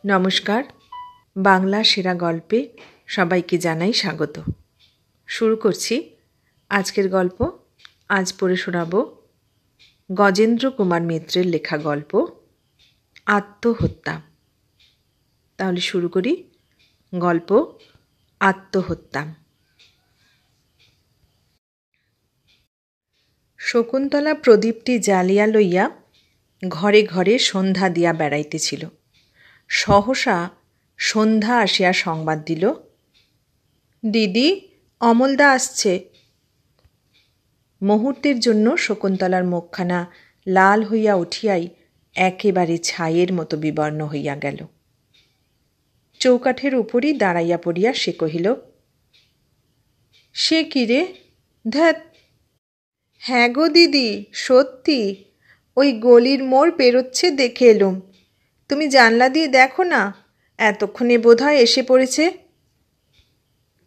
নমস্কার, বাংলা সেরা গল্পে সবাইকে জানাই স্বাগত। শুরু করছি আজকের গল্প। আজ পড়ে শোনাব গজেন্দ্র কুমার মিত্রের লেখা গল্প আত্মহত্যা। তাহলে শুরু করি গল্প আত্মহত্যা। শকুন্তলা প্রদীপটি জ্বালিয়া লইয়া ঘরে ঘরে সন্ধ্যা দিয়া বেড়াইতেছিল। সহসা সন্ধ্যা আসিয়া সংবাদ দিল, দিদি, অমলদা আসছে। মুহূর্তের জন্য শকুন্তলার মুখখানা লাল হইয়া উঠিয়াই একেবারে ছাইয়ের মতো বিবর্ণ হইয়া গেল। চৌকাঠের উপরই দাঁড়াইয়া পড়িয়া সে কহিল, সে কি রে? ধ্যাৎ! হ্যাঁ গো দিদি, সত্যি ওই গলির মোড় পেরোচ্ছে দেখে এলুম। তুমি জানলা দিয়ে দেখো না, এতক্ষণে বোধহয় এসে পড়েছে।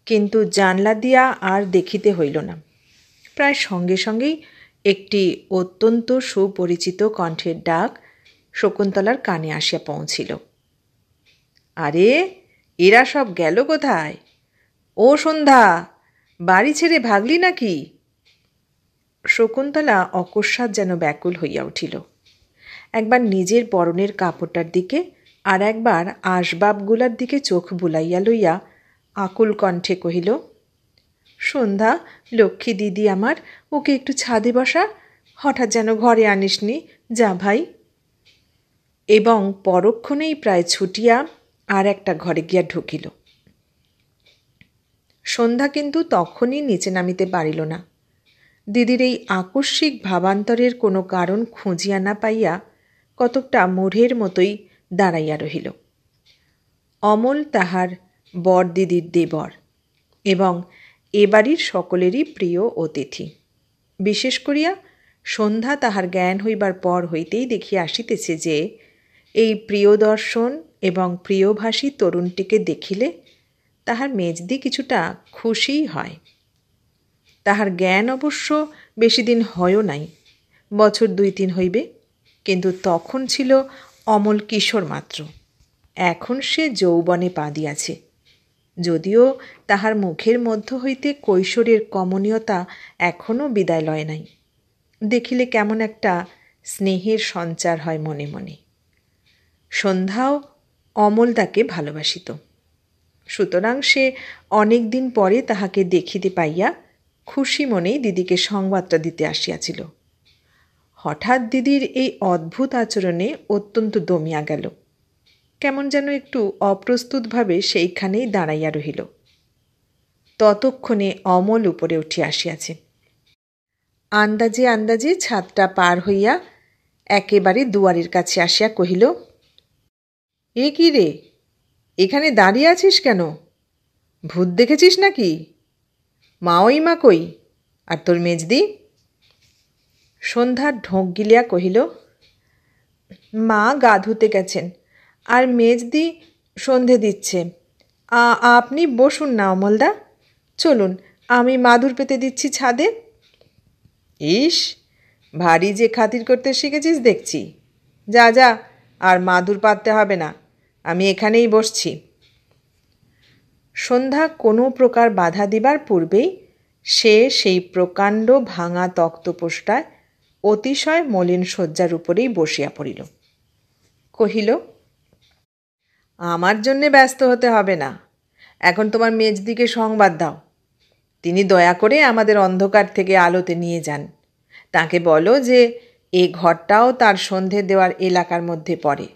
কিন্তু জানলা দিয়া আর দেখিতে হইল না। প্রায় সঙ্গে সঙ্গেই একটি অত্যন্ত সুপরিচিত কণ্ঠের ডাক শকুন্তলার কানে আসিয়া পৌঁছিল। আরে, এরা সব গেল কোথায়? ও সন্ধ্যা, বাড়ি ছেড়ে ভাগলি নাকি? শকুন্তলা অকস্মাৎ যেন ব্যাকুল হইয়া উঠিল। একবার নিজের পরনের কাপড়টার দিকে আর একবার আসবাবগুলার দিকে চোখ বুলাইয়া লইয়া আকুল কণ্ঠে কহিল, সন্ধ্যা, লক্ষ্মী দিদি আমার, ওকে একটু ছাদে বসা, হঠাৎ যেন ঘরে আনিসনি, যা ভাই। এবং পরক্ষণেই প্রায় ছুটিয়া আর একটা ঘরে গিয়া ঢুকিল। সন্ধ্যা কিন্তু তখনই নিচে নামিতে পারিল না। দিদির এই আকস্মিক ভাবান্তরের কোনো কারণ খুঁজিয়া না পাইয়া কতকটা মূঢ়ের মতোই দাঁড়াইয়া রহিল। অমল তাহার বর দিদির দেবর এবং এ বাড়ির সকলেরই প্রিয় অতিথি। বিশেষ করিয়া সন্ধ্যা তাহার জ্ঞান হইবার পর হইতেই দেখিয়া আসিতেছে যে এই প্রিয়দর্শন এবং প্রিয়ভাষী তরুণটিকে দেখিলে তাহার মেজদি কিছুটা খুশিই হয়। তাহার জ্ঞান অবশ্য বেশি দিন হয়ও নাই, বছর 2-3 হইবে, কিন্তু তখন ছিল অমল কিশোর মাত্র। এখন সে যৌবনে পা দিয়াছে, যদিও তাহার মুখের মধ্য হইতে কৈশোরের কমনীয়তা এখনও বিদায় লয় নাই। দেখিলে কেমন একটা স্নেহের সঞ্চার হয় মনে মনে। সন্ধ্যাও অমলদাকে ভালোবাসিত, সুতরাং সে অনেক দিন পরে তাহাকে দেখিতে পাইয়া খুশি মনেই দিদিকে সংবাদটা দিতে আসিয়াছিল। হঠাৎ দিদির এই অদ্ভুত আচরণে অত্যন্ত দমিয়া গেল। কেমন যেন একটু অপ্রস্তুতভাবে সেইখানেই দাঁড়াইয়া রহিল। ততক্ষণে অমল উপরে উঠিয়া আসিয়াছে। আন্দাজে আন্দাজে ছাদটা পার হইয়া একেবারে দুয়ারের কাছে আসিয়া কহিল, এ কি রে, এখানে দাঁড়িয়ে আছিস কেন? ভূত দেখেছিস নাকি? মা ওই মা কই, আর তোর মেজদি? সন্ধ্যার ঢোক গিলিয়া কহিল, মা গা ধুতে গেছেন, আর মেজদি সন্ধে দিচ্ছে। আপনি বসুন না অমলদা, চলুন, আমি মাদুর পেতে দিচ্ছি ছাদে। ইস, ভারী যে খাতির করতে শিখেছিস দেখছি। যা যা, আর মাদুর পাততে হবে না, আমি এখানেই বসছি। সন্ধ্যা কোনো প্রকার বাধা দিবার পূর্বেই সে সেই প্রকাণ্ড ভাঙা তক্তপোষটায় অতিশয় মলিন শয্যার উপরেই বসিয়া পড়িল। কহিল, আমার জন্যে ব্যস্ত হতে হবে না, এখন তোমার মেজদিকে সংবাদ দাও। তিনি দয়া করে আমাদের অন্ধকার থেকে আলোতে নিয়ে যান। তাকে বলো যে এ ঘরটাও তার সন্ধে দেওয়ার এলাকার মধ্যে পড়ে।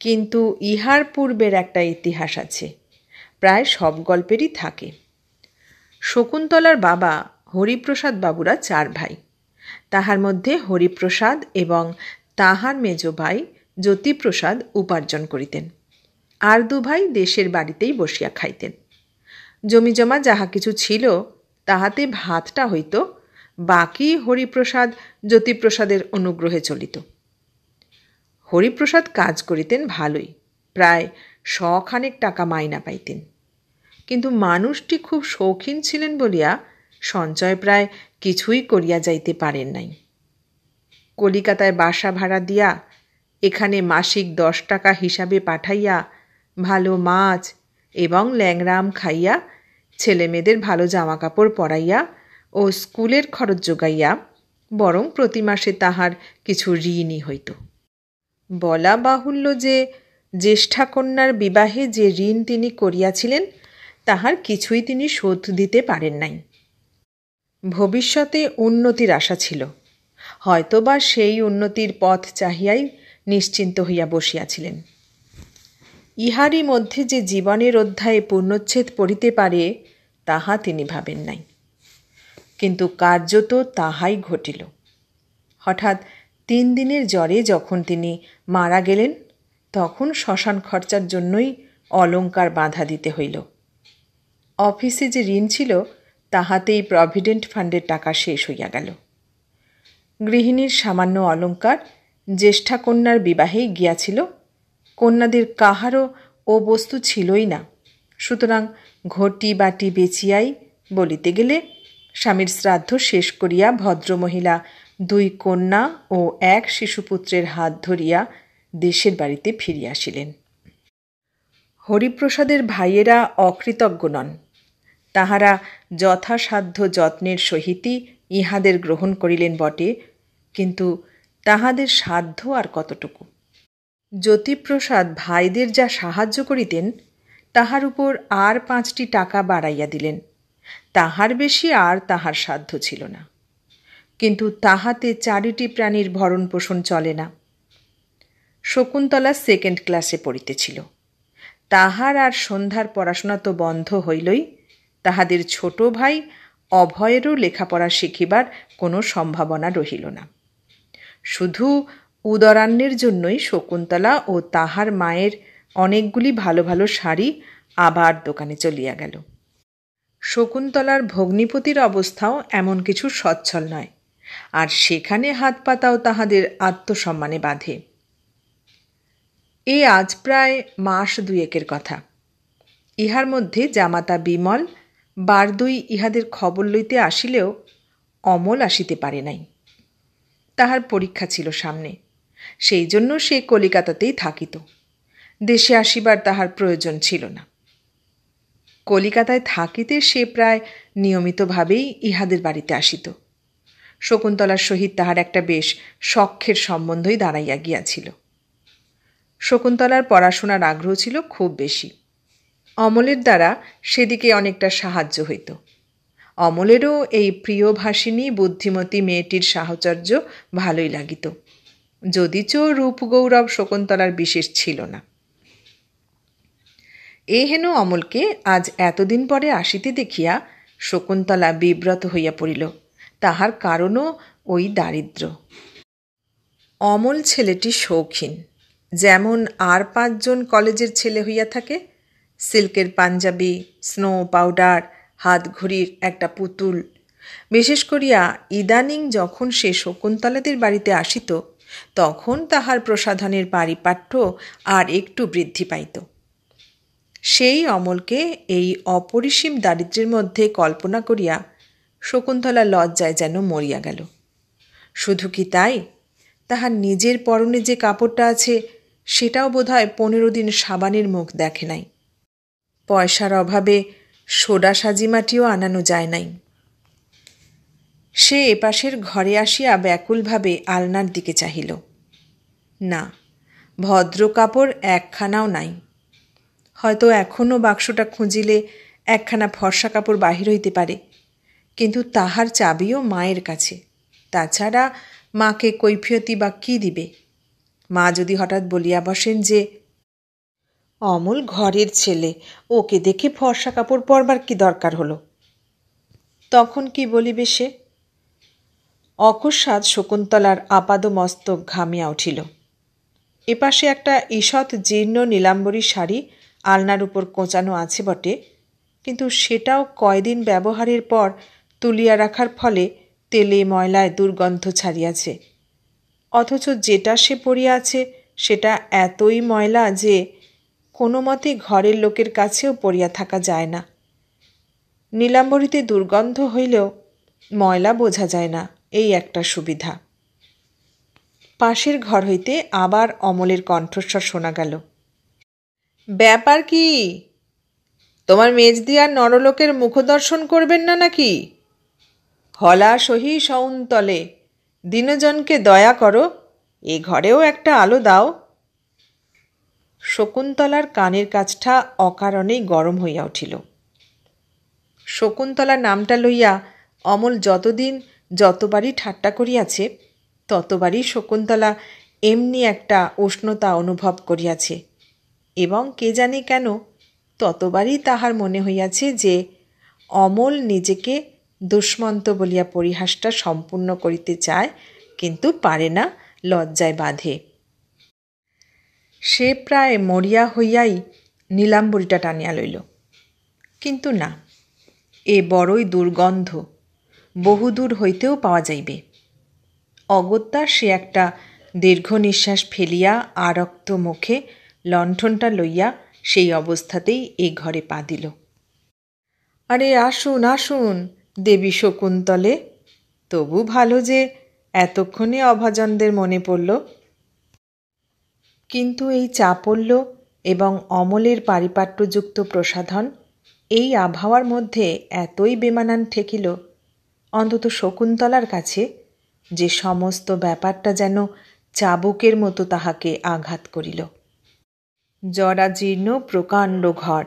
কিন্তু ইহার পূর্বের একটা ইতিহাস আছে, প্রায় সব গল্পেরই থাকে। শকুন্তলার বাবা হরিপ্রসাদ বাবুরা 4 ভাই। তাহার মধ্যে হরিপ্রসাদ এবং তাহার মেজ ভাই জ্যোতিপ্রসাদ উপার্জন করিতেন, আর 2 ভাই দেশের বাড়িতেই বসিয়া খাইতেন। জমিজমা যাহা কিছু ছিল তাহাতে ভাতটা হইত, বাকি হরিপ্রসাদ জ্যোতিপ্রসাদের অনুগ্রহে চলিত। হরিপ্রসাদ কাজ করিতেন ভালোই, প্রায় 100 টাকা মাইনা পাইতেন, কিন্তু মানুষটি খুব শৌখিন ছিলেন বলিয়া সঞ্চয় প্রায় কিছুই করিয়া যাইতে পারেন নাই। কলিকাতায় বাসা ভাড়া দিয়া এখানে মাসিক 10 টাকা হিসাবে পাঠাইয়া ভালো মাছ এবং ল্যাংরাম খাইয়া ছেলেমেয়েদের ভালো জামাকাপড় পরাইয়া ও স্কুলের খরচ যোগাইয়া বরং প্রতি মাসে তাহার কিছু ঋণই হইত। বলা বাহুল্য যে জ্যেষ্ঠা কন্যার বিবাহে যে ঋণ তিনি করিয়াছিলেন তাহার কিছুই তিনি শোধ দিতে পারেন নাই। ভবিষ্যতে উন্নতির আশা ছিল, হয়তোবা সেই উন্নতির পথ চাহিয়াই নিশ্চিন্ত হইয়া বসিয়াছিলেন। ইহারই মধ্যে যে জীবনের অধ্যায়ে পূর্ণচ্ছেদ পড়িতে পারে তাহা তিনি ভাবেন নাই, কিন্তু কার্যত তাহাই ঘটিল। হঠাৎ 3 দিনের জ্বরে যখন তিনি মারা গেলেন তখন শ্মশান খরচার জন্যই অলঙ্কার বাঁধা দিতে হইল। অফিসে যে ঋণ ছিল তাহাতেই প্রভিডেন্ট ফান্ডের টাকা শেষ হইয়া গেল। গৃহিণীর সামান্য অলঙ্কার জ্যেষ্ঠা কন্যার বিবাহেই গিয়াছিল, কন্যাদের কাহারও ও বস্তু ছিলই না। সুতরাং ঘটি বাটি বেচিয়াই বলিতে গেলে স্বামীর শ্রাদ্ধ শেষ করিয়া ভদ্রমহিলা 2 কন্যা ও 1 শিশুপুত্রের হাত ধরিয়া দেশের বাড়িতে ফিরিয়া আসিলেন। হরিপ্রসাদের ভাইয়েরা অকৃতজ্ঞ নন, তাহারা যথাসাধ্য যত্নের সহিতই ইহাদের গ্রহণ করিলেন বটে, কিন্তু তাহাদের সাধ্য আর কতটুকু। জ্যোতিপ্রসাদ ভাইদের যা সাহায্য করিতেন তাহার উপর আর 5টি টাকা বাড়াইয়া দিলেন, তাহার বেশি আর তাহার সাধ্য ছিল না। কিন্তু তাহাতে 4টি প্রাণীর ভরণ পোষণ চলে না। শকুন্তলা 2nd ক্লাসে পড়িতেছিল, তাহার আর সন্ধ্যার পড়াশোনা তো বন্ধ হইলই, তাহাদের ছোট ভাই অভয়েরও লেখাপড়া শিখিবার কোনো সম্ভাবনা রহিল না। শুধু উদরান্নের জন্যই শকুন্তলা ও তাহার মায়ের অনেকগুলি ভালো ভালো শাড়ি আবার দোকানে চলিয়া গেল। শকুন্তলার ভগ্নিপতির অবস্থাও এমন কিছু সচ্ছল নয়, আর সেখানে হাত পাতাও তাহাদের আত্মসম্মানে বাঁধে। আজ প্রায় মাস 2 কথা। ইহার মধ্যে জামাতা বিমল বারদুই ইহাদের খবর লইতে আসিলেও অমল আসিতে পারে নাই। তাহার পরীক্ষা ছিল সামনে, সেই জন্য সে কলিকাতাতেই থাকিত। দেশে আসিবার তাহার প্রয়োজন ছিল না। কলিকাতায় থাকিতে সে প্রায় নিয়মিতভাবেই ইহাদের বাড়িতে আসিত। শকুন্তলার সহিত তাহার একটা বেশ সখ্যের সম্বন্ধই দাঁড়াইয়া গিয়াছিল। শকুন্তলার পড়াশোনার আগ্রহ ছিল খুব বেশি। অমলের দ্বারা সেদিকে অনেকটা সাহায্য হইত। অমলেরও এই প্রিয়ভাষিনী বুদ্ধিমতী মেয়েটির সাহচর্য ভালোই লাগিত, যদিচ রূপগৌরব শকুন্তলার বিশেষ ছিল না। হেন অমলকে আজ এতদিন পরে আসিতে দেখিয়া শকুন্তলা বিব্রত হইয়া পড়িল। তাহার কারণও ওই দারিদ্র্য। অমল ছেলেটি শৌখিন, যেমন আর 5 জন কলেজের ছেলে হইয়া থাকে। সিল্কের পাঞ্জাবি, স্নো পাউডার, হাত ঘড়ির একটা পুতুল। বিশেষ করিয়া ইদানিং যখন সে শকুন্তলাদের বাড়িতে আসিত তখন তাহার প্রসাধনের পারিপাট্য আর একটু বৃদ্ধি পাইত। সেই অমলকে এই অপরিসীম দারিদ্র্যের মধ্যে কল্পনা করিয়া শকুন্তলা লজ্জায় যেন মরিয়া গেল। শুধু কি তাই, তাহার নিজের পরনে যে কাপড়টা আছে সেটাও বোধহয় 15 দিন সাবানের মুখ দেখে নাই। পয়সার অভাবে সোডা সাজিমাটিও আনানো যায় নাই। সে এপাশের ঘরে আসিয়া ব্যাকুলভাবে আলনার দিকে চাহিল। না, ভদ্র কাপড় একখানাও নাই। হয়তো এখনও বাক্সটা খুঁজিলে একখানা ফর্সা কাপড় বাহির হইতে পারে, কিন্তু তাহার চাবিও মায়ের কাছে। তাছাড়া মাকে কৈফিয়তি বা কী দিবে? মা যদি হঠাৎ বলিয়া বসেন যে অমল ঘরের ছেলে, ওকে দেখে ফর্সা কাপড় পরবার কি দরকার হলো, তখন কি বলিবে সে? অকস্মাৎ শকুন্তলার আপাদমস্তক ঘামিয়া উঠিল। এপাশে একটা ঈষৎ জীর্ণ নীলাম্বরী শাড়ি আলনার উপর কোঁচানো আছে বটে, কিন্তু সেটাও কয়দিন ব্যবহারের পর তুলিয়া রাখার ফলে তেলে ময়লায় দুর্গন্ধ ছাড়িয়াছে। অথচ যেটা সে পরিয়া আছে সেটা এতই ময়লা যে কোনো মতে ঘরের লোকের কাছেও পরিয়া থাকা যায় না। নীলাম্বরীতে দুর্গন্ধ হইলেও ময়লা বোঝা যায় না, এই একটা সুবিধা। পাশের ঘর হইতে আবার অমলের কণ্ঠস্বর শোনা গেল। ব্যাপার কি? তোমার মেজদি আর নরলোকের মুখদর্শন করবেন না নাকি? হলা সহি সউন্তলে, দীনজনকে দয়া করো, এ ঘরেও একটা আলো দাও। শকুন্তলার কানের কাছটা অকারণেই গরম হইয়া উঠিল। শকুন্তলা নামটা লইয়া অমল যতদিন যতবারই ঠাট্টা করিয়াছে ততবারই শকুন্তলা এমনি একটা উষ্ণতা অনুভব করিয়াছে, এবং কে জানি কেন ততবারই তাহার মনে হইয়াছে যে অমল নিজেকে দুষ্মন্ত বলিয়া পরিহাসটা সম্পূর্ণ করিতে চায়, কিন্তু পারে না, লজ্জায় বাঁধে। সে প্রায় মরিয়া হইয়াই নীলাম্বরীটা টানিয়া লইল, কিন্তু না, এ বড়ই দুর্গন্ধ, বহুদূর হইতেও পাওয়া যাইবে। অগত্যা সে একটা দীর্ঘ নিঃশ্বাস ফেলিয়া আরক্ত মুখে লণ্ঠনটা লইয়া সেই অবস্থাতেই এ ঘরে পা দিল। আরে আসুন আসুন দেবী শকুন্তলে, তবু ভালো যে এতক্ষণে অভাজনদের মনে পড়ল। কিন্তু এই চাপল্য এবং অমলের পারিপাট্যযুক্ত প্রসাধন এই আবহাওয়ার মধ্যে এতই বেমানান ঠেকিল, অন্তত শকুন্তলার কাছে, যে সমস্ত ব্যাপারটা যেন চাবুকের মতো তাহাকে আঘাত করিল। জরাজীর্ণ প্রকাণ্ড ঘর,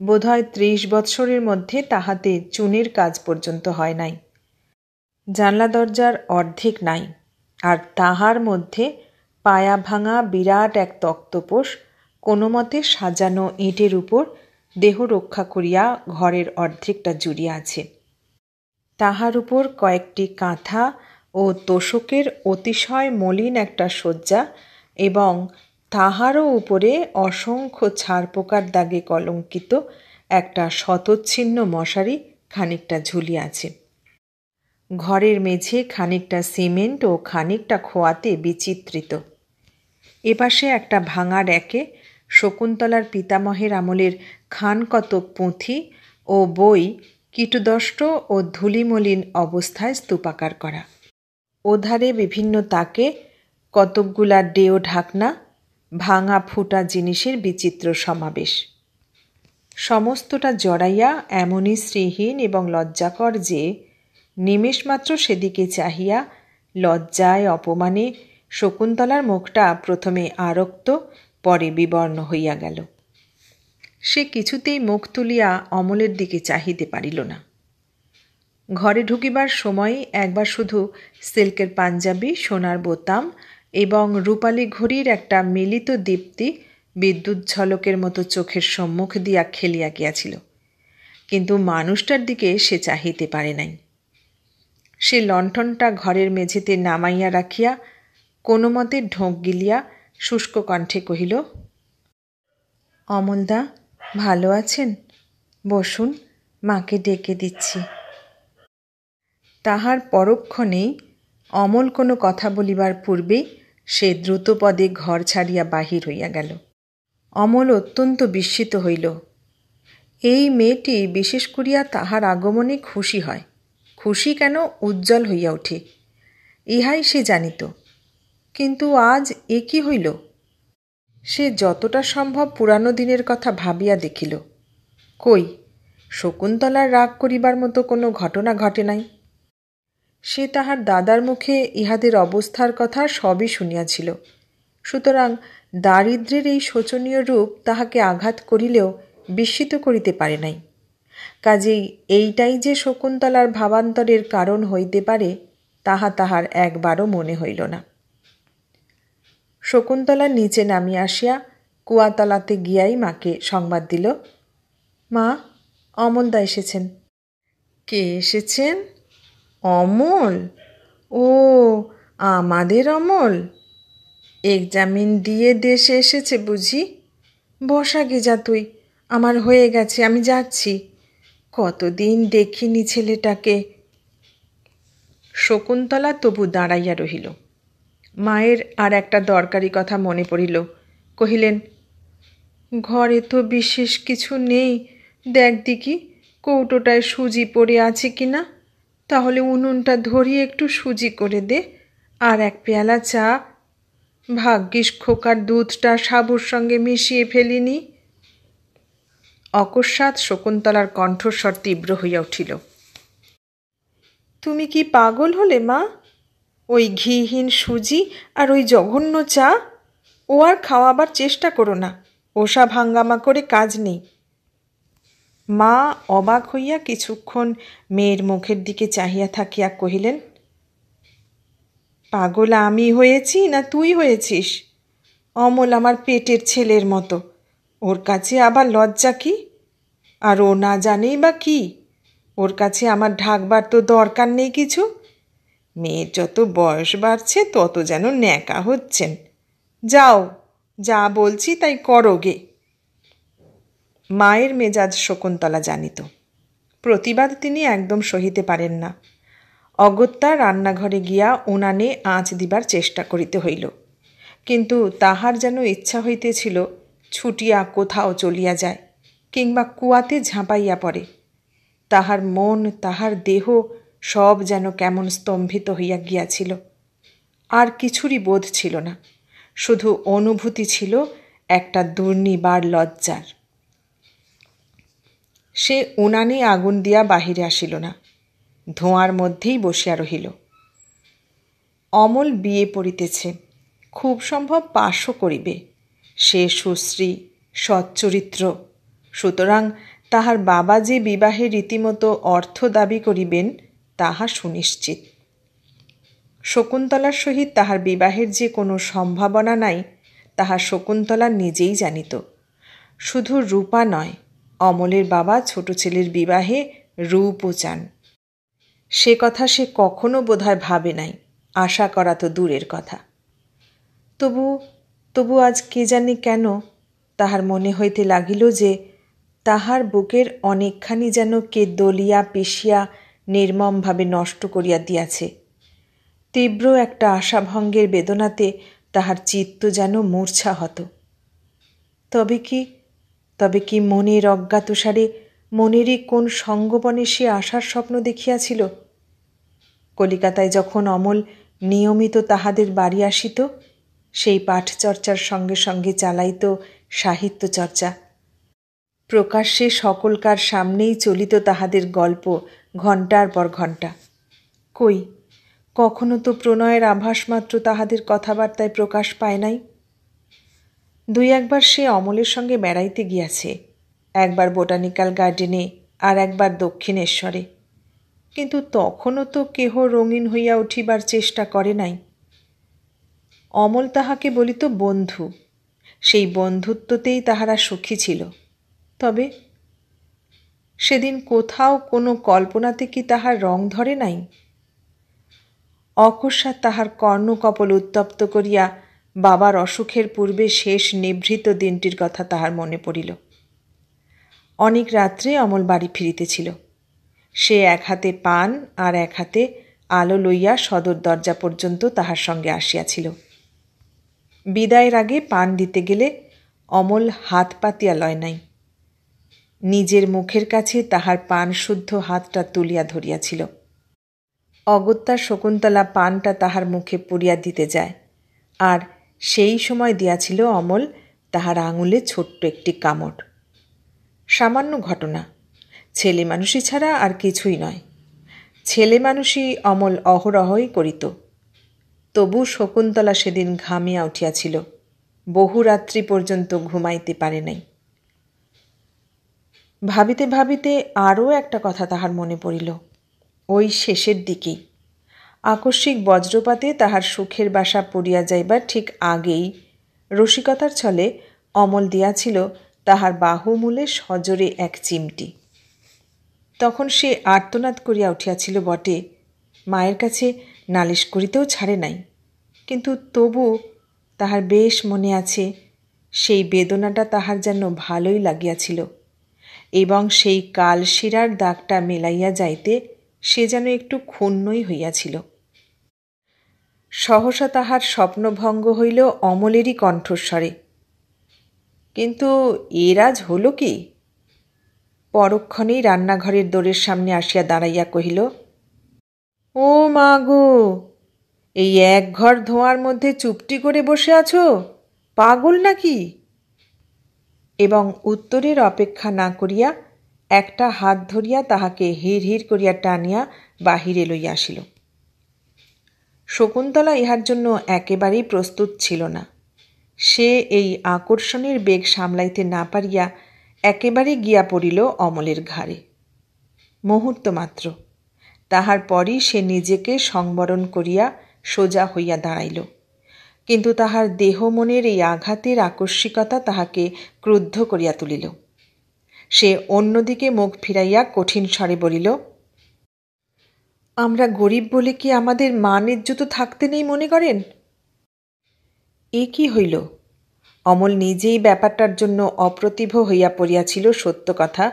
বোধহয় 30 বৎসরের মধ্যে তাহাতে চুনের কাজ পর্যন্ত হয় নাই। জানলা দরজার অর্ধেক নাই, আর তাহার মধ্যে পায়া ভাঙা বিরাট এক তক্তপোষ কোনো মতে সাজানো ইটের উপর দেহ রক্ষা করিয়া ঘরের অর্ধেকটা জুড়িয়া আছে। তাহার উপর কয়েকটি কাঁথা ও তোষকের অতিশয় মলিন একটা শয্যা, এবং তাহারও উপরে অসংখ্য ছারপোকার দাগে কলঙ্কিত একটা শতচ্ছিন্ন মশারি খানিকটা ঝুলিয়া আছে। ঘরের মেঝে খানিকটা সিমেন্ট ও খানিকটা খোয়াতে বিচিত্রিত। এপাশে একটা ভাঙা র্যাকে শকুন্তলার পিতামহের আমলের খান কতক পুঁথি ও বই কীটদষ্ট ও ধূলিমলিন অবস্থায় স্তূপাকার করা। ওধারে বিভিন্ন তাকে কতকগুলা ডেও ঢাকনা, ভাঙা ফুটা জিনিসের বিচিত্র সমাবেশ। সমস্তটা জড়াইয়া এমনই শ্রীহীন এবং লজ্জাকর যে নিমেষমাত্র সেদিকে চাহিয়া লজ্জায় অপমানে শকুন্তলার মুখটা প্রথমে আরক্ত, পরে বিবর্ণ হইয়া গেল। সে কিছুতেই মুখ তুলিয়া অমলের দিকে চাহিতে পারিল না। ঘরে ঢুকিবার সময় একবার শুধু সিল্কের পাঞ্জাবি, সোনার বোতাম এবং রূপালী ঘড়ির একটা মিলিত দীপ্তি বিদ্যুৎ ঝলকের মতো চোখের সম্মুখ দিয়া খেলিয়া গিয়াছিল, কিন্তু মানুষটার দিকে সে চাহিতে পারে নাই। সে লণ্ঠনটা ঘরের মেঝেতে নামাইয়া রাখিয়া কোনো মতে ঢোক গিলিয়া শুষ্ক কণ্ঠে কহিল, অমলদা ভালো আছেন? বসুন, মাকে ডেকে দিচ্ছি। তাহার পরক্ষণেই অমল কোনো কথা বলিবার পূর্বেই সে দ্রুতপদে ঘর ছাড়িয়া বাহির হইয়া গেল। অমল অত্যন্ত বিস্মিত হইল। এই মেয়েটি বিশেষ করিয়া তাহার আগমনে খুশি হয়, খুশি কেন উজ্জ্বল হইয়া ওঠে, ইহাই সে জানিত। কিন্তু আজ এ কি হইল? সে যতটা সম্ভব পুরানো দিনের কথা ভাবিয়া দেখিল। কই, শকুন্তলার রাগ করিবার মতো কোনো ঘটনা ঘটে নাই। সে তাহার দাদার মুখে ইহাদের অবস্থার কথা সবই শুনিয়াছিল, সুতরাং দারিদ্র্যের এই শোচনীয় রূপ তাহাকে আঘাত করিলেও বিস্মিত করিতে পারে নাই। কাজেই এইটাই যে শকুন্তলার ভাবান্তরের কারণ হইতে পারে তাহা তাহার একবারও মনে হইল না। শকুন্তলা নিচে নামিয়া আসিয়া কুয়াতলাতে গিয়াই মাকে সংবাদ দিল, মা, অমলদা এসেছেন। কে এসেছেন? অমল? ও, আমাদের অমল? এক্সামিন দিয়ে দেশে এসেছে বুঝি? বসা গে যা তুই, আমার হয়ে গেছে, আমি যাচ্ছি। কতদিন দেখিনি ছেলেটাকে। শকুন্তলা তবু দাঁড়াইয়া রহিল। মায়ের আর একটা দরকারি কথা মনে পড়িল। কহিলেন, ঘরে তো বিশেষ কিছু নেই, দেখ দেখি কৌটোটায় সুজি পড়ে আছে কি না, তাহলে উনুনটা ধরিয়ে একটু সুজি করে দে, আর এক পেয়ালা চা। ভাগ্যিস খোকার দুধটা সাবুর সঙ্গে মিশিয়ে ফেলিনি। অকস্মাৎ শকুন্তলার কণ্ঠস্বর তীব্র হইয়া উঠিল। তুমি কি পাগল হলে মা? ওই ঘিহীন সুজি আর ওই জঘন্য চা ও আর খাওয়াবার চেষ্টা করো না। ওসব হাঙ্গামা করে কাজ নেই। মা অবাক হইয়া কিছুক্ষণ মেয়ের মুখের দিকে চাহিয়া থাকিয়া কহিলেন, পাগল আমি হয়েছি না তুই হয়েছিস? অমল আমার পেটের ছেলের মতো, ওর কাছে আবার লজ্জা কি? আর ও না জানেই বা কি? ওর কাছে আমার ঢাকবার তো দরকার নেই কিছু। মেয়ের যত বয়স বাড়ছে তত যেন ন্যাকা হচ্ছেন। যাও, যা বলছি তাই করো গে। মায়ের মেজাজ শকুন্তলা জানিত। প্রতিবাদ তিনি একদম সহিতে পারেন না। অগত্যা রান্নাঘরে গিয়া উনানে আঁচ দিবার চেষ্টা করিতে হইল, কিন্তু তাহার যেন ইচ্ছা হইতেছিল ছুটিয়া কোথাও চলিয়া যায়, কিংবা কুয়াতে ঝাঁপাইয়া পড়ে। তাহার মন, তাহার দেহ সব যেন কেমন স্তম্ভিত হইয়া গিয়াছিল। আর কিছুরই বোধ ছিল না, শুধু অনুভূতি ছিল একটা দুর্নিবার লজ্জার। সে উনানে আগুন দিয়া বাহিরে আসিল না, ধোঁয়ার মধ্যেই বসিয়া রহিল। অমল বিয়ে পড়িতেছে, খুব সম্ভব পাশও করিবে। সে সুশ্রী, সচ্চরিত্র, সুতরাং তাহার বাবা যে বিবাহে রীতিমতো অর্থ দাবি করিবেন তাহা সুনিশ্চিত। শকুন্তলার সহিত তাহার বিবাহের যে কোনো সম্ভাবনা নাই তাহা শকুন্তলা নিজেই জানিত। শুধু রূপা নয়, অমলের বাবা ছোট ছেলের বিবাহে রূপও চান। সে কথা সে কখনো বোধহয় ভাবে নাই, আশা করা তো দূরের কথা। তবু আজ কে জানি কেন তাহার মনে হইতে লাগিল যে তাহার বুকের অনেকখানি যেন কে দলিয়া পিষিয়া নির্মমভাবে নষ্ট করিয়া দিয়াছে। তীব্র একটা আশাভঙ্গের বেদনাতে তাহার চিত্ত যেন মূর্ছা হত। তবে কি মনের অজ্ঞাতসারে মনেরই কোন সঙ্গোপনে সে আশার স্বপ্ন দেখিয়াছিল? কলিকাতায় যখন অমল নিয়মিত তাহাদের বাড়ি আসিত, সেই পাঠচর্চার সঙ্গে সঙ্গে চালাইত সাহিত্য চর্চা। প্রকাশ্যে সকলকার সামনেই চলিত তাহাদের গল্প ঘণ্টার পর ঘণ্টা। কই, কখনো তো প্রণয়ের আভাস মাত্র তাহাদের কথাবার্তায় প্রকাশ পায় নাই। দুই একবার সে অমলের সঙ্গে বেড়াইতে গিয়াছে, একবার বোটানিক্যাল গার্ডেনে আর একবার দক্ষিণেশ্বরে, কিন্তু তখনও তো কেহ রঙিন হইয়া উঠিবার চেষ্টা করে নাই। অমল তাহাকে বলিত বন্ধু, সেই বন্ধুত্বতেই তাহারা সুখী ছিল। তবে সেদিন কোথাও কোনো কল্পনাতে কি তাহার রং ধরে নাই? অকস্মাৎ তাহার কর্ণকপল উত্তপ্ত করিয়া বাবার অসুখের পূর্বে শেষ নিভৃত দিনটির কথা তাহার মনে পড়িল। অনেক রাত্রে অমল বাড়ি ফিরিতেছিল। সে এক হাতে পান আর এক হাতে আলো লইয়া সদর দরজা পর্যন্ত তাহার সঙ্গে আসিয়াছিল। বিদায়ের আগে পান দিতে গেলে অমল হাত পাতিয়া লয় নাই। নিজের মুখের কাছে তাহার পান শুদ্ধ হাতটা তুলিয়া ধরিয়াছিল। অগত্যা শকুন্তলা পানটা তাহার মুখে পুরিয়া দিতে যায়, আর সেই সময় দিয়াছিল অমল তাহার আঙুলে ছোট্ট একটি কামড়। সামান্য ঘটনা, ছেলে মানুষই ছাড়া আর কিছুই নয়। ছেলে মানুষই অমল অহরহই করিত। তবু শকুন্তলা সেদিন ঘামিয়া উঠিয়াছিল, বহু রাত্রি পর্যন্ত ঘুমাইতে পারে নাই। ভাবিতে ভাবিতে আরও একটা কথা তাহার মনে পড়িল। ওই শেষের দিকেই আকস্মিক বজ্রপাতে তাহার সুখের বাসা পড়িয়া যাইবার ঠিক আগেই রসিকতার ছলে অমল দিয়াছিল তাহার বাহুমূলে সজোরে এক চিমটি। তখন সে আর্তনাদ করিয়া উঠিয়াছিল বটে, মায়ের কাছে নালিশ করিতেও ছাড়ে নাই, কিন্তু তবু তাহার বেশ মনে আছে সেই বেদনাটা তাহার যেন ভালোই লাগিয়াছিল, এবং সেই কালশিরার দাগটা মেলাইয়া যাইতে সে যেন একটু ক্ষুণ্ণই হইয়াছিল। সহসা তাহার স্বপ্নভঙ্গ হইল অমলেরই কণ্ঠস্বরে, কিন্তু এর আজ হল কি? পরক্ষণেই রান্নাঘরের দোরের সামনে আসিয়া দাঁড়াইয়া কহিল, ও মা গো, এই এক ঘর ধোঁয়ার মধ্যে চুপটি করে বসে আছো, পাগল নাকি? এবং উত্তরের অপেক্ষা না করিয়া একটা হাত ধরিয়া তাহাকে হিড় হিড় করিয়া টানিয়া বাহিরে লইয়া আসিল। শকুন্তলা ইহার জন্য একেবারেই প্রস্তুত ছিল না। সে এই আকর্ষণের বেগ সামলাইতে না পারিয়া একেবারে গিয়া পড়িল অমলের ঘাড়ে। মুহূর্ত মাত্র, তাহার পরই সে নিজেকে সংবরণ করিয়া সোজা হইয়া দাঁড়াইল। কিন্তু তাহার দেহ মনের এই আঘাতের আকস্মিকতা তাহাকে ক্রুদ্ধ করিয়া তুলিল। সে অন্যদিকে মুখ ফিরাইয়া কঠিন স্বরে বলিল, আমরা গরিব বলে কি আমাদের মান ইজ্জত থাকতে নেই মনে করেন? এ কি হইল? অমল নিজেই ব্যাপারটার জন্য অপ্রতিভ হইয়া পড়িয়াছিল সত্য কথা,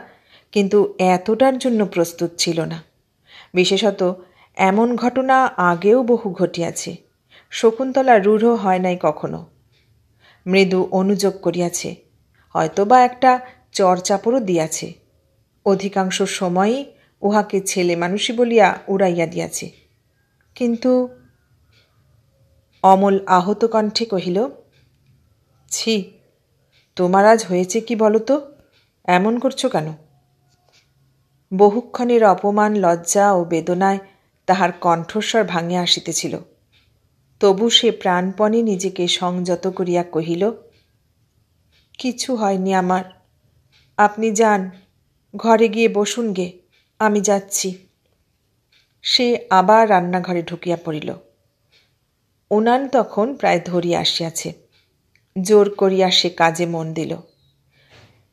কিন্তু এতটার জন্য প্রস্তুত ছিল না। বিশেষত এমন ঘটনা আগেও বহু ঘটিয়াছে। শকুন্তলা রূঢ় হয় নাই কখনো, মৃদু অনুযোগ করিয়াছে, হয়তোবা একটা চরচাপড়ও দিয়াছে। অধিকাংশ সময়ই উহাকে ছেলে মানুষই বলিয়া উড়াইয়া দিয়াছে। কিন্তু অমল আহত কণ্ঠে কহিল, ছি, তোমার আজ হয়েছে কি বলো তো? এমন করছো কেন? বহুক্ষণের অপমান, লজ্জা ও বেদনায় তাহার কণ্ঠস্বর ভাঙিয়া আসিতেছিল। তবু সে প্রাণপণে নিজেকে সংযত করিয়া কহিল, কিছু হয়নি আমার, আপনি যান, ঘরে গিয়ে বসুন গে, আমি যাচ্ছি। সে আবার রান্নাঘরে ঢুকিয়া পড়িল। উনান তখন প্রায় ধরিয়া আসিয়াছে। জোর করিয়া সে কাজে মন দিল।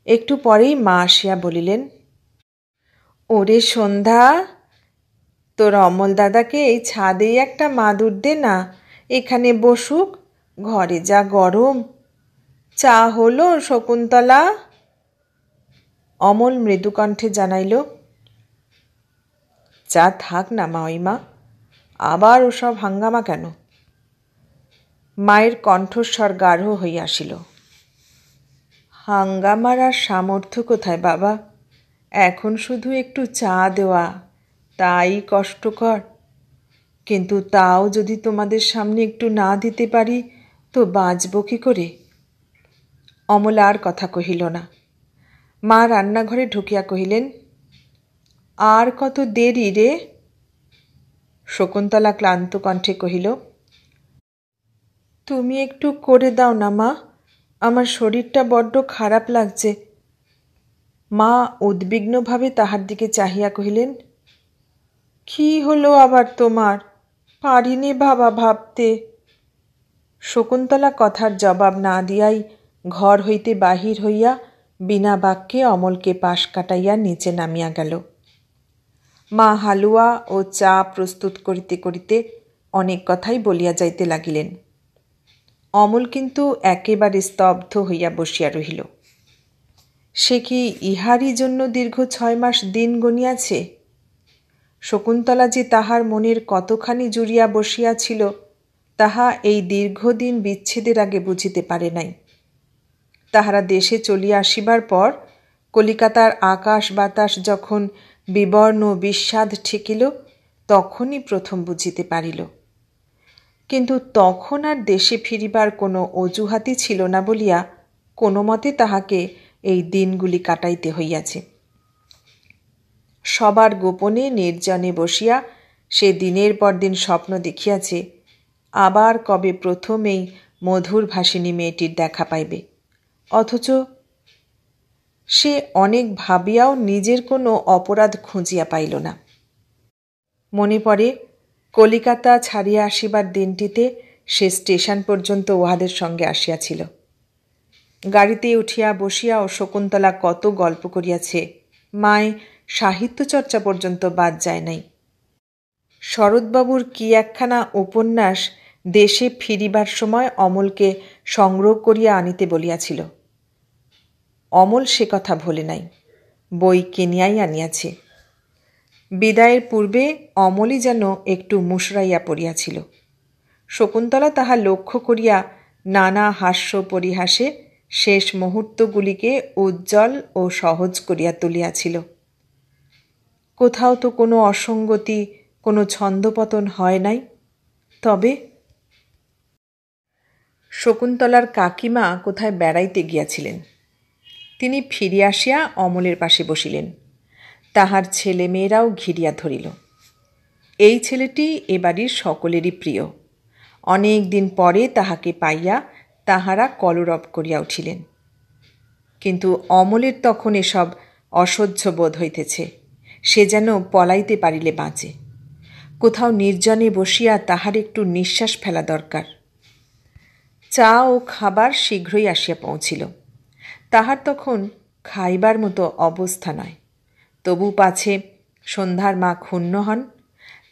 একটু পরেই মা আসিয়া বলিলেন, ওরে সন্ধ্যা, তোর অমল দাদাকে এই ছাদেই একটা মাদুর দে না, এখানে বসুক, ঘরে যা গরম। চা হলো শকুন্তলা? অমল মৃদুকণ্ঠে জানাইল, চা থাক না মাইমা, আবার ওসব হাঙ্গামা কেন? মায়ের কণ্ঠস্বর গাঢ় হইয়া আসিল। হাঙ্গামার আর সামর্থ্য কোথায় বাবা? এখন শুধু একটু চা দেওয়া, তাই কষ্টকর। কিন্তু তাও যদি তোমাদের সামনে একটু না দিতে পারি তো বাঁচব কি করে? অমল আর কথা কহিল না। মা রান্নাঘরে ঢুকিয়া কহিলেন, আর কত দেরি রে? শকুন্তলা ক্লান্ত কণ্ঠে কহিল, তুমি একটু করে দাও না মা, আমার শরীরটা বড্ড খারাপ লাগছে। মা উদ্বিগ্নভাবে তাহার দিকে চাহিয়া কহিলেন, কি হলো আবার তোমার? পারিনে বাবা ভাবতে। শকুন্তলা কথার জবাব না দিয়াই ঘর হইতে বাহির হইয়া বিনা বাক্যে অমলকে পাশ কাটাইয়া নিচে নামিয়া গেল। মা হালুয়া ও চা প্রস্তুত করিতে করিতে অনেক কথাই বলিয়া যাইতে লাগিলেন। অমল কিন্তু একেবারে স্তব্ধ হইয়া বসিয়া রহিল। সে কি ইহারই জন্য দীর্ঘ 6 মাস দিন গনিয়াছে? শকুন্তলা যে তাহার মনের কতখানি জুড়িয়া বসিয়াছিল তাহা এই দীর্ঘদিন বিচ্ছেদের আগে বুঝিতে পারে নাই। তাহারা দেশে চলিয়া আসিবার পর কলিকাতার আকাশ বাতাস যখন বিবর্ণ বিস্বাদ ঠেকিল, তখনই প্রথম বুঝিতে পারিল। কিন্তু তখন আর দেশে ফিরিবার কোনো অজুহাতই ছিল না বলিয়া কোনো মতে তাহাকে এই দিনগুলি কাটাইতে হইয়াছে। সবার গোপনে নির্জনে বসিয়া সে দিনের পর দিন স্বপ্ন দেখিয়াছে আবার কবে প্রথম এই মধুর ভাসিনী মেয়েটির দেখা পাইবে। অথচ সে অনেক ভাবিয়াও নিজের কোনো অপরাধ খুঁজিয়া পাইল না। মনে পড়ে কলিকাতা ছাড়িয়া আসিবার দিনটিতে সে স্টেশন পর্যন্ত উহাদের সঙ্গে আসিয়াছিল। গাড়িতে উঠিয়া বসিয়া ও শকুন্তলা কত গল্প করিয়াছে, মায় সাহিত্য চর্চা পর্যন্ত বাদ যায় নাই। শরৎবাবুর কি একখানা উপন্যাস দেশে ফিরিবার সময় অমলকে সংগ্রহ করিয়া আনিতে বলিয়াছিল। অমল সে কথা ভোলে নাই, বই কিনিয়াই আনিয়াছে। বিদায়ের পূর্বে অমলই যেন একটু মুশরাইয়া পড়িয়াছিল। শকুন্তলা তাহা লক্ষ্য করিয়া নানা হাস্য পরিহাসে শেষ মুহূর্তগুলিকে উজ্জ্বল ও সহজ করিয়া তুলিয়াছিল। কোথাও তো কোনো অসঙ্গতি, কোনো ছন্দপতন হয় নাই। তবে শকুন্তলার কাকিমা কোথায় বেড়াইতে গিয়াছিলেন। তিনি ফিরিয়া আসিয়া অমলের পাশে বসিলেন। তাহার ছেলে মেয়েরাও ঘিরিয়া ধরিল। এই ছেলেটি এ বাড়ির সকলেরই প্রিয়। অনেক দিন পরে তাহাকে পাইয়া তাহারা কলরব করিয়া উঠিলেন। কিন্তু অমলের তখন এসব অসহ্য বোধ হইতেছে। সে যেন পলাইতে পারিলে বাঁচে। কোথাও নির্জনে বসিয়া তাহার একটু নিঃশ্বাস ফেলা দরকার। চা ও খাবার শীঘ্রই আসিয়া পৌঁছিল। তাহার তখন খাইবার মতো অবস্থা নয়। তবু পাছে সন্ধ্যার মা ক্ষুণ্ণ হন,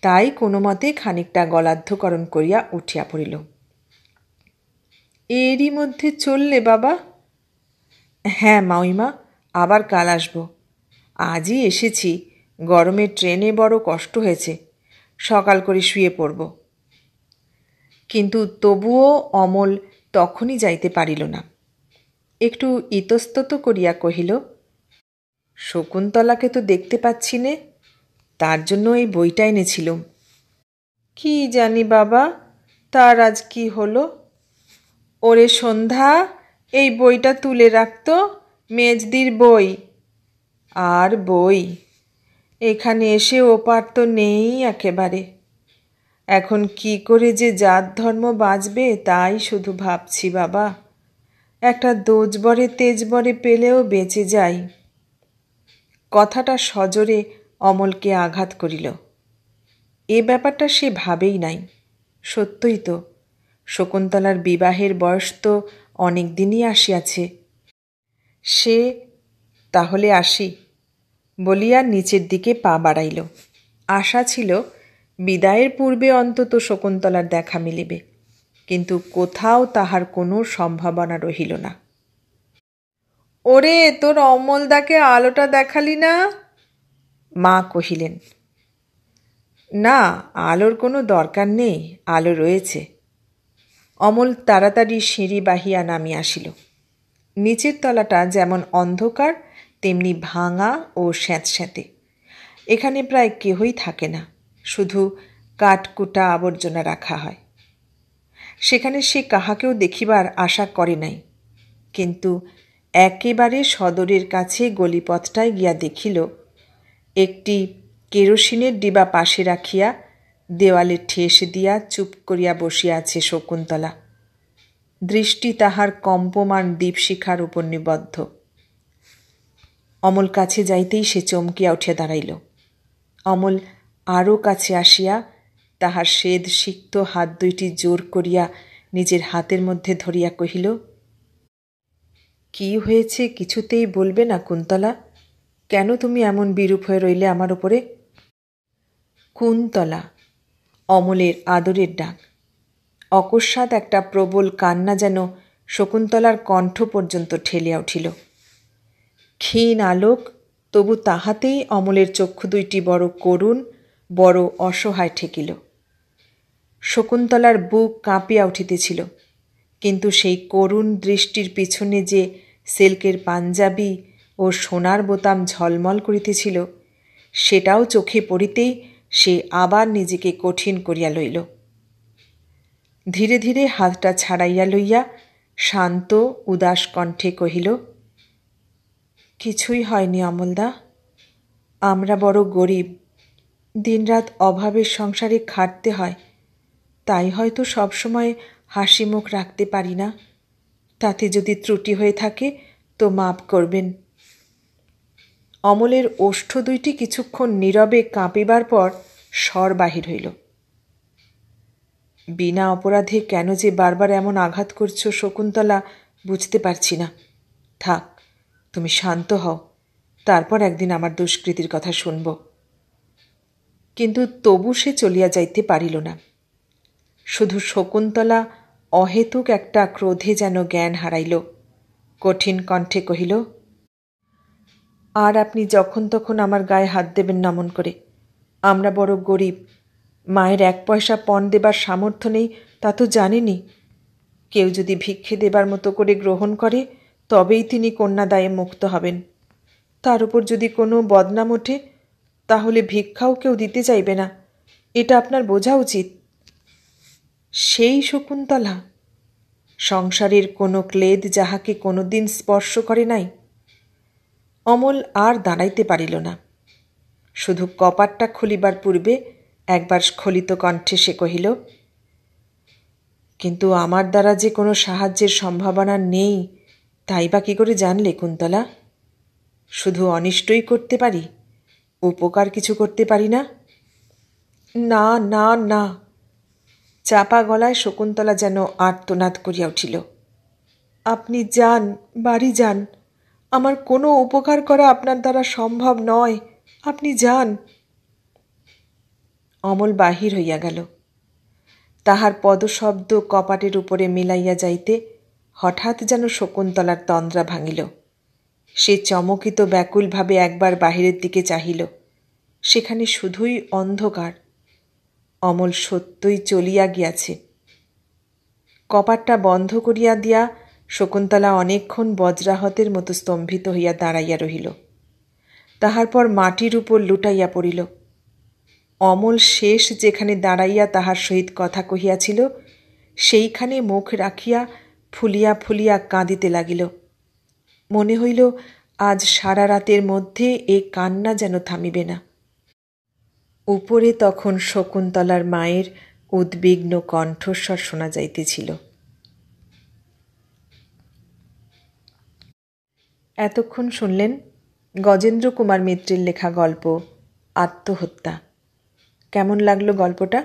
তাই কোনো মতে খানিকটা গলাধ্যকরণ করিয়া উঠিয়া পড়িল। এরই মধ্যে চললে বাবা? হ্যাঁ মাউইমা, আবার কাল আসব। আজই এসেছি, গরমে ট্রেনে বড় কষ্ট হয়েছে, সকাল করে শুয়ে পড়ব। কিন্তু তবুও অমল তখনই যাইতে পারিল না। একটু ইতস্তত করিয়া কহিল, শকুন্তলাকে তো দেখতে পাচ্ছি নে, তার জন্য এই বইটা এনেছিলুম। কি জানি বাবা, তার আজ কি হলো? ওরে সন্ধ্যা, এই বইটা তুলে রাখতো, মেজদির বই। আর বই, এখানে এসে ওপার তো নেই একেবারে। এখন কি করে যে জাত ধর্ম বাঁচবে তাই শুধু ভাবছি বাবা। একটা দোজবরে তেজবরে পেলেও বেঁচে যাই। কথাটা সজোরে অমলকে আঘাত করিল। এ ব্যাপারটা সে ভাবেই নাই। সত্যই তো, শকুন্তলার বিবাহের বয়স তো অনেক দিনই আসিয়াছে। সে তাহলে আসি বলিয়া নিচের দিকে পা বাড়াইল। আশা ছিল বিদায়ের পূর্বে অন্তত শকুন্তলার দেখা মিলিবে, কিন্তু কোথাও তাহার কোনো সম্ভাবনা রহিল না। ওরে, তোর অমলদাকে আলোটা দেখালি না? মা কহিলেন। না, আলোর কোনো দরকার নেই, আলো রয়েছে। অমল তাড়াতাড়ি সিঁড়ি বাহিয়া নামিয়া আসিল। নিচের তলাটা যেমন অন্ধকার তেমনি ভাঙা ও স্যাঁতস্যাঁতে। এখানে প্রায় কেহই থাকে না, শুধু কাঠকুটা আবর্জনা রাখা হয়। সেখানে সে কাহাকেও দেখিবার আশা করে নাই। কিন্তু একেবারে সদরের কাছে গলিপথটায় গিয়া দেখিল, একটি কেরোসিনের ডিবা পাশে রাখিয়া দেওয়ালে ঠেস দিয়া চুপ করিয়া বসিয়া আছে শকুন্তলা। দৃষ্টি তাহার কম্পমান দীপশিখার উপর নিবদ্ধ। অমল কাছে যাইতেই সে চমকিয়া উঠিয়া দাঁড়াইল। অমল আরও কাছে আসিয়া তাহার সেদ সিক্ত হাত দুইটি জোর করিয়া নিজের হাতের মধ্যে ধরিয়া কহিল, কি হয়েছে কিছুতেই বলবে না কুন্তলা? কেন তুমি এমন বিরূপ হয়ে রইলে আমার ওপরে? কুন্তলা, অমলের আদরের ডাক। অকস্মাৎ একটা প্রবল কান্না যেন শকুন্তলার কণ্ঠ পর্যন্ত ঠেলিয়া উঠিল। ক্ষীণ আলোক, তবু তাহাতেই অমলের চক্ষু দুইটি বড় করুণ, বড় অসহায় ঠেকিল। শকুন্তলার বুক কাঁপিয়া উঠিতেছিল, কিন্তু সেই করুণ দৃষ্টির পিছনে যে সিল্কের পাঞ্জাবি ও সোনার বোতাম ঝলমল করিতেছিল, সেটাও চোখে পড়িতেই সে আবার নিজেকে কঠিন করিয়া লইল। ধীরে ধীরে হাতটা ছাড়াইয়া লইয়া শান্ত উদাস কণ্ঠে কহিল, কিছুই হয়নি অমলদা, আমরা বড় গরিব, দিনরাত অভাবের সংসারে খাটতে হয়, তাই হয়তো সবসময় হাসি মুখ রাখতে পারি না। তাতে যদি ত্রুটি হয়ে থাকে তো মাপ করবেন। অমলের ওষ্ঠ দুইটি কিছুক্ষণ নীরবে কাঁপিবার পর স্বর বাহির হইল, বিনা অপরাধে কেন যে বারবার এমন আঘাত করছ শকুন্তলা, বুঝতে পারছি না। থাক, তুমি শান্ত হও, তারপর একদিন আমার দুষ্কৃতির কথা শুনব। কিন্তু তবু সে চলিয়া যাইতে পারিল না। শুধু শকুন্তলা অহেতুক একটা ক্রোধে যেন জ্ঞান হারাইল। কঠিন কণ্ঠে কহিল, আর আপনি যখন তখন আমার গায়ে হাত দেবেন না মন করে। আমরা বড় গরিব, মায়ের এক পয়সা পণ দেবার সামর্থ্য নেই, তা তো জানেনি। কেউ যদি ভিক্ষে দেবার মতো করে গ্রহণ করে তবেই তিনি কন্যাদায়ে মুক্ত হবেন। তার উপর যদি কোনো বদনাম ওঠে তাহলে ভিক্ষাও কেউ দিতে চাইবে না, এটা আপনার বোঝা উচিত। সেই শকুন্তলা, সংসারের কোনো ক্লেদ যাহাকে কোনো দিন স্পর্শ করে নাই। অমল আর দাঁড়াইতে পারিল না। শুধু কপাটটা খুলিবার পূর্বে একবার স্খলিত কণ্ঠে সে কহিল, কিন্তু আমার দ্বারা যে কোনো সাহায্যের সম্ভাবনা নেই তাই বা কী করে জানলে কুন্তলা? শুধু অনিষ্টই করতে পারি, উপকার কিছু করতে পারি না? না না না। চাপা গলায় শকুন্তলা যেন আর্তনাদ করিয়া উঠিল। আপনি যান, বাড়ি যান, আমার কোনো উপকার করা আপনার দ্বারা সম্ভব নয়, আপনি যান। অমল বাহির হইয়া গেল। তাহার পদশব্দ কপাটের উপরে মিলাইয়া যাইতে হঠাৎ যেন শকুন্তলার তন্দ্রা ভাঙিল। সে চমকিত ব্যাকুলভাবে একবার বাহিরের দিকে চাহিল। সেখানে শুধুই অন্ধকার। অমল সত্যই চলিয়া গিয়াছে। কপাটটা বন্ধ করিয়া দিয়া শকুন্তলা অনেকক্ষণ বজ্রাহতের মতো স্তম্ভিত হইয়া দাঁড়াইয়া রহিল। তাহার পর মাটির উপর লুটাইয়া পড়িল। অমল শেষ যেখানে দাঁড়াইয়া তাহার সহিত কথা কহিয়াছিল সেইখানে মুখ রাখিয়া ফুলিয়া ফুলিয়া কাঁদিতে লাগিল। মনে হইল আজ সারা রাতের মধ্যে এ কান্না যেন থামিবে না। উপরে তখন শকুন্তলার মায়ের উদ্বিগ্ন কণ্ঠস্বর শোনা যাইতেছিল। এতক্ষণ শুনলেন গজেন্দ্র কুমার মিত্রের লেখা গল্প আত্মহত্যা। কেমন লাগলো গল্পটা?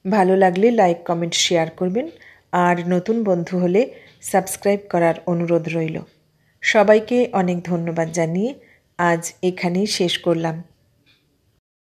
ভালো লাগলে লাইক, কমেন্ট, শেয়ার করবেন। আর নতুন বন্ধু হলে সাবস্ক্রাইব করার অনুরোধ রইল। সবাইকে অনেক ধন্যবাদ জানিয়ে আজ এখানেই শেষ করলাম।